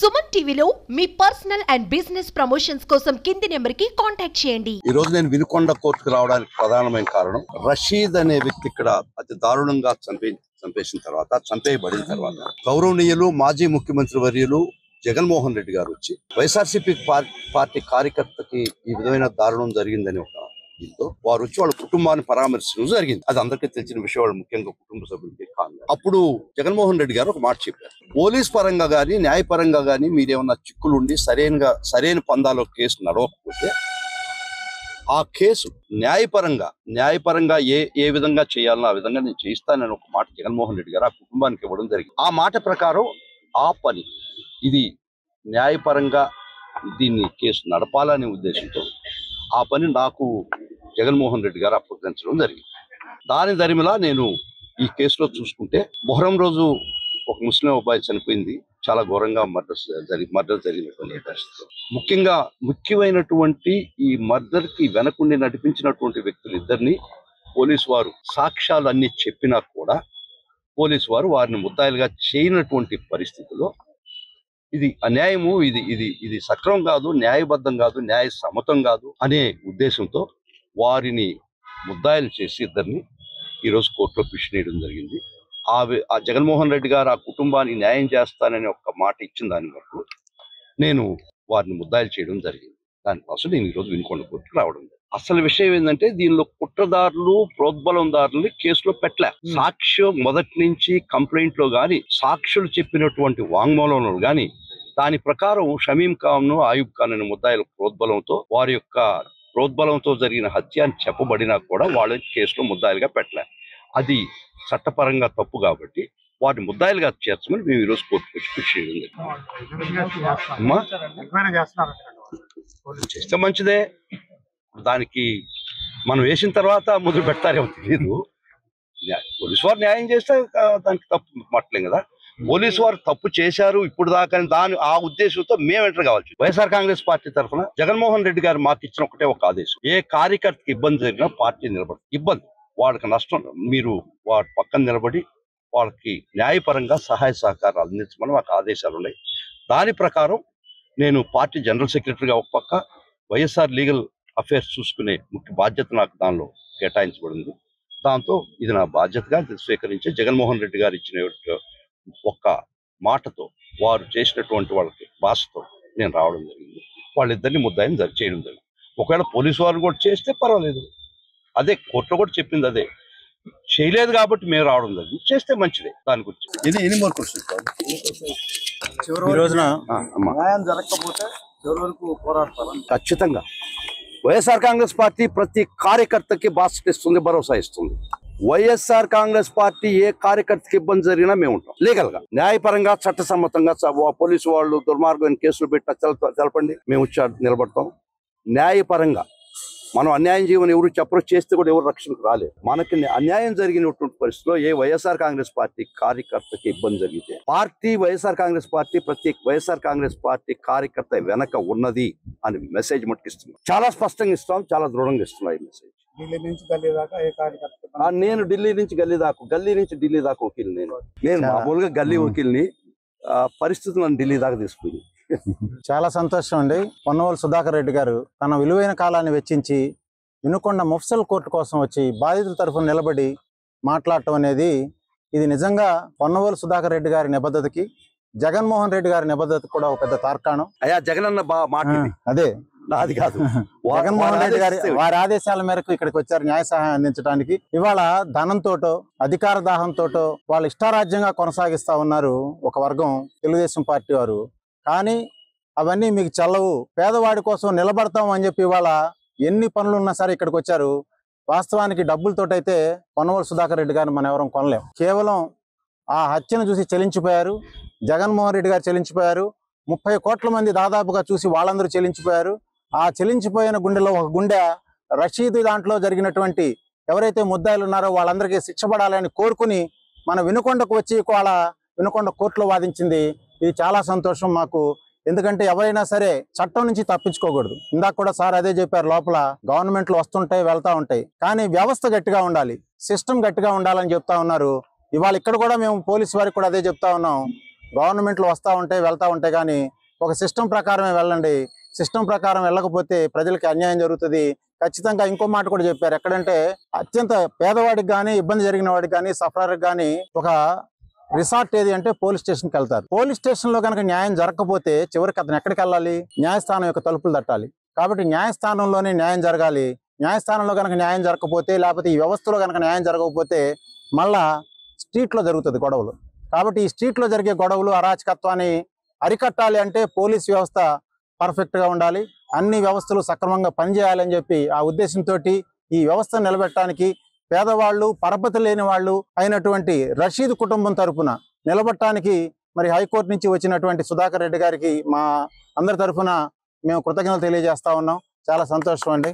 సుమన్ టీవీలో మీ personal and business promotions కోసం కింది నెంబర్కి కాంటాక్ట్ చేయండి. ఈ రోజు నేను వినుకొండ కోర్టుకు రావడానికి ప్రధానమైన కారణం రషీద్ అనే వ్యక్తి ఇక్కడ అతి దారుణంగా చంపేసిన తర్వాత చంపేయబడిన తర్వాత గౌరవనీయులు మాజీ ముఖ్యమంత్రి వర్యులు జగన్మోహన్ రెడ్డి గారు వచ్చి వైఎస్ఆర్సీపీ పార్టీ కార్యకర్తకి ఈ విధమైన దారుణం జరిగిందని ఒక దీంతో వారు వచ్చి వాళ్ళ కుటుంబాన్ని పరామర్శించడం జరిగింది. అది అందరికీ తెలిసిన విషయం, వాళ్ళు ముఖ్యంగా కుటుంబ సభ్యులకి కాదు. అప్పుడు జగన్మోహన్ రెడ్డి గారు ఒక మాట చెప్పారు, పోలీస్ పరంగా గానీ న్యాయపరంగా గానీ మీరేమన్నా చిక్కులుండి సరైన పందాలో కేసు నడవకపోతే ఆ కేసు న్యాయపరంగా ఏ విధంగా చేయాలనో ఆ విధంగా నేను చేయిస్తానని ఒక మాట జగన్మోహన్ రెడ్డి గారు ఆ కుటుంబానికి ఇవ్వడం జరిగింది. ఆ మాట ప్రకారం ఆ పని ఇది న్యాయపరంగా దీన్ని కేసు నడపాలనే ఉద్దేశంతో ఆ పని నాకు జగన్మోహన్ రెడ్డి గారు అప్పగించడం జరిగింది. దాని దరిమిలా నేను ఈ కేసులో చూసుకుంటే మొహరం రోజు ఒక ముస్లిం అబ్బాయి చనిపోయింది, చాలా ఘోరంగా మర్డర్ జరిగినటువంటి పరిస్థితి. ముఖ్యమైనటువంటి ఈ మర్డర్ కి వెనకుండి నడిపించినటువంటి వ్యక్తులు ఇద్దరిని పోలీసు వారు సాక్ష్యాలు అన్ని చెప్పినా కూడా పోలీసు వారు వారిని ముద్దాయిలుగా చేయనటువంటి పరిస్థితుల్లో ఇది అన్యాయము, ఇది సక్రమం కాదు, న్యాయబద్ధం కాదు, న్యాయ సమ్మతం కాదు అనే ఉద్దేశంతో వారిని ముద్దాయిలు చేసి ఇద్దరిని ఈరోజు కోర్టులో పిటిషన్ వేయడం జరిగింది. ఆ జగన్మోహన్ రెడ్డి గారు ఆ కుటుంబానికి న్యాయం చేస్తానని ఒక మాట ఇచ్చిన దాని వరకు నేను వారిని ముద్దాయిలు చేయడం జరిగింది. దానికోసం నేను ఈరోజు వినుకొండ కోర్టుకు రావడం జరిగింది. అసలు విషయం ఏంటంటే దీనిలో కుట్రదారులు ప్రోద్బలందారులు కేసులో పెట్టలే. సాక్ష్యం మొదటి నుంచి కంప్లైంట్ లో గాని సాక్షులు చెప్పినటువంటి వాంగ్మూలంలో గాని దాని ప్రకారం షమీం ఖాన్ ఆయుబ్ ఖాన్ అనే ముద్దాయిల ప్రోద్బలంతో జరిగిన హత్య అని చెప్పబడినా కూడా వాళ్ళ కేసులో ముద్దాయిలుగా పెట్టలే. అది చట్టపరంగా తప్పు కాబట్టి వాటిని ముద్దాయిలుగా చేర్చమని మేము ఈరోజు కోర్టుకు వచ్చి పిటిషన్ చేస్తే మంచిదే. దానికి మనం వేసిన తర్వాత మొదలు పెడతారేమో తెలియదు. పోలీసు వారు న్యాయం చేస్తే దానికి తప్పు మాట్లేం కదా. పోలీసు వారు తప్పు చేశారు ఇప్పుడు దాకా ఆ ఉద్దేశంతో మేము ఎంటర్ కావచ్చు. వైఎస్ఆర్ కాంగ్రెస్ పార్టీ తరఫున జగన్మోహన్ రెడ్డి గారు మాకు ఇచ్చిన ఒక ఆదేశం, ఏ కార్యకర్తకి ఇబ్బంది జరిగినా పార్టీ నిలబడి ఇబ్బంది వాళ్ళకి నష్టం మీరు వాటి పక్కన నిలబడి వాళ్ళకి న్యాయపరంగా సహాయ సహకారాలు అందించమని మాకు ఆదేశాలు ఉన్నాయి. దాని ప్రకారం నేను పార్టీ జనరల్ సెక్రటరీగా ఒక పక్క వైఎస్ఆర్ లీగల్ అఫేర్స్ చూసుకునే ముఖ్య బాధ్యత నాకు దానిలో కేటాయించబడింది. దాంతో ఇది నా బాధ్యతగా స్వీకరించి జగన్మోహన్ రెడ్డి గారు ఇచ్చిన ఒక్క మాటతో వారు చేసినటువంటి వాళ్ళకి భాషతో నేను రావడం జరిగింది. వాళ్ళిద్దరిని ముద్దాయిని చేయడం జరిగింది. ఒకవేళ పోలీసు వారు కూడా చేస్తే పర్వాలేదు, అదే కోర్టులో కూడా చెప్పింది అదే. చేయలేదు కాబట్టి మేము రావడం జరిగింది. చేస్తే మంచిదే. దాని గురించి ఇది ఎనిమల్ క్వశ్చన్ జరగకపోతే ఖచ్చితంగా వైఎస్ఆర్ కాంగ్రెస్ పార్టీ ప్రతి కార్యకర్తకి బాధ్యత ఇస్తుంది, భరోసా ఇస్తుంది. వైఎస్ఆర్ కాంగ్రెస్ పార్టీ ఏ కార్యకర్తకి ఇబ్బంది జరిగినా మేము ఉంటాం. లీగల్ గా న్యాయపరంగా చట్టసమ్మతంగా పోలీసు వాళ్ళు దుర్మార్గమైన కేసులు పెట్టా తెలపండి, మేము నిలబడతాం. న్యాయపరంగా మనం అన్యాయం చేయమని ఎవరు చెప్పరు, చేస్తే కూడా ఎవరు రక్షణకు రాలేదు. మనకి అన్యాయం జరిగినటువంటి పరిస్థితిలో ఏ వైఎస్ఆర్ కాంగ్రెస్ పార్టీ కార్యకర్తకి ఇబ్బంది జరిగితే వైఎస్ఆర్ కాంగ్రెస్ పార్టీ కార్యకర్త వెనక ఉన్నది అని మెసేజ్ మట్టుకిస్తున్నాం. చాలా స్పష్టంగా ఇస్తాం, చాలా దృఢంగా ఇస్తున్నాం ఈ మెసేజ్. నేను ఢిల్లీ నుంచి ఢిల్లీ దాకా వకీల్. నేను మామూలుగా గల్లీ వకీల్ని, పరిస్థితులను ఢిల్లీ దాకా తీసుకుపోయింది. చాలా సంతోషం అండి. పొన్నవోలు సుధాకర్ రెడ్డి గారు తన విలువైన కాలాన్ని వెచ్చించి వినుకొండ ముఫ్సల్ కోర్టు కోసం వచ్చి బాధితుల తరఫున నిలబడి మాట్లాడటం అనేది ఇది నిజంగా పొన్నవోలు సుధాకర్ రెడ్డి గారి నిబద్ధతకి జగన్మోహన్ రెడ్డి గారి నిబద్ధతకి కూడా ఒక పెద్ద తార్కాణం. అయ్యా జగనన్న మాట అదే నాది కాదు. జగన్మోహన్ రెడ్డి గారి వారి ఆదేశాల మేరకు ఇక్కడికి వచ్చారు న్యాయ సహాయం అందించడానికి. ఇవాళ ధనంతోటో అధికార దాహంతోటో వాళ్ళ ఇష్టారాజ్యంగా కొనసాగిస్తా ఉన్నారు ఒక వర్గం తెలుగుదేశం పార్టీ వారు. కానీ అవన్నీ మీకు చల్లవు, పేదవాడి కోసం నిలబడతాం అని చెప్పి ఇవాళ ఎన్ని పనులు ఉన్నా సరే ఇక్కడికి వచ్చారు. వాస్తవానికి డబ్బులతోటైతే పొన్నవోలు సుధాకర్ రెడ్డి గారిని మనం ఎవరం కొనలేం. కేవలం ఆ హత్యను చూసి చెలించిపోయారు, జగన్మోహన్ రెడ్డి గారు చెలించిపోయారు, 30 కోట్ల మంది దాదాపుగా చూసి వాళ్ళందరూ చెలించిపోయారు. ఆ చెలించిపోయిన గుండెలో ఒక గుండె రషీద్ దాంట్లో జరిగినటువంటి ఎవరైతే ముద్దాయిలు ఉన్నారో వాళ్ళందరికీ శిక్ష పడాలని కోరుకుని మన వినుకొండకు వచ్చి వాళ్ళ వినుకొండ కోర్టులో వాదించింది. ఇది చాలా సంతోషం మాకు. ఎందుకంటే ఎవరైనా సరే చట్టం నుంచి తప్పించుకోకూడదు. ఇందాక కూడా సార్ అదే చెప్పారు, లోపల గవర్నమెంట్లు వస్తుంటాయి వెళ్తా ఉంటాయి, కానీ వ్యవస్థ గట్టిగా ఉండాలి, సిస్టమ్ గట్టిగా ఉండాలని చెప్తా ఉన్నారు. ఇవాళ ఇక్కడ కూడా మేము పోలీసు వారికి కూడా అదే చెప్తా ఉన్నాం. గవర్నమెంట్లు వస్తూ ఉంటాయి వెళ్తూ ఉంటాయి, కానీ ఒక సిస్టమ్ ప్రకారమే వెళ్ళండి. సిస్టమ్ ప్రకారం వెళ్ళకపోతే ప్రజలకి అన్యాయం జరుగుతుంది. ఖచ్చితంగా ఇంకో మాట కూడా చెప్పారు, ఎక్కడంటే అత్యంత పేదవాడికి కానీ ఇబ్బంది జరిగిన వాడికి కానీ సఫరర్కి కానీ ఒక రిసార్ట్ ఏది అంటే పోలీస్ స్టేషన్కి వెళ్తారు. పోలీస్ స్టేషన్లో కనుక న్యాయం జరగకపోతే చివరికి అతను ఎక్కడికి వెళ్ళాలి? న్యాయస్థానం యొక్క తలుపులు తట్టాలి. కాబట్టి న్యాయస్థానంలోనే న్యాయం జరగాలి. న్యాయస్థానంలో కనుక న్యాయం జరగకపోతే, లేకపోతే ఈ వ్యవస్థలో కనుక న్యాయం జరగకపోతే మళ్ళా స్ట్రీట్లో జరుగుతుంది గొడవలు. కాబట్టి ఈ స్ట్రీట్లో జరిగే గొడవలు అరాచకత్వాన్ని అరికట్టాలి అంటే పోలీస్ వ్యవస్థ పర్ఫెక్ట్గా ఉండాలి, అన్ని వ్యవస్థలు సక్రమంగా పనిచేయాలని చెప్పి ఆ ఉద్దేశంతో ఈ వ్యవస్థను నిలబెట్టడానికి పేదవాళ్ళు పరపతి లేని వాళ్ళు అయినటువంటి రషీద్ కుటుంబం తరఫున నిలబెట్టడానికి మరి హైకోర్టు నుంచి వచ్చినటువంటి సుధాకర్ రెడ్డి గారికి మా అందరి తరఫున మేము కృతజ్ఞతలు తెలియజేస్తా ఉన్నాం. చాలా సంతోషం అండి.